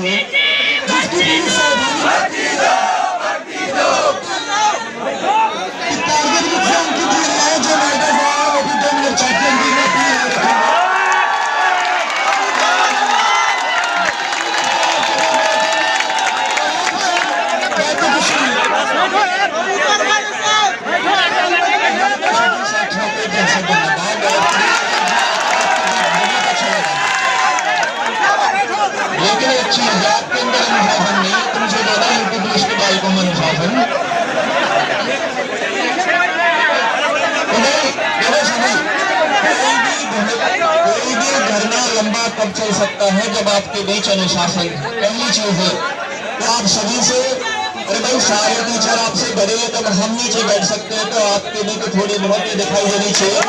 हुए जिसकी पूरी सावधानी टारगेट की उनकी टीम है जो मैडल है वो भी 2 मिनट चैंपियन टीम है। लेकिन एक चीज आपके अंदर अनुशासन नहीं, तुमसे ज्यादा यूपी पुलिस के बालकों में अनुशासन। कोई भी धरना लंबा कब चल सकता है जब आपके बीच अनुशासन। पहली चीज है तो आप सभी से, अरे भाई सारे टीचर आपसे डरे तब हम नीचे बैठ सकते हैं तो आपके भी तो थोड़ी बहुत ही दिखाई देनी चाहिए।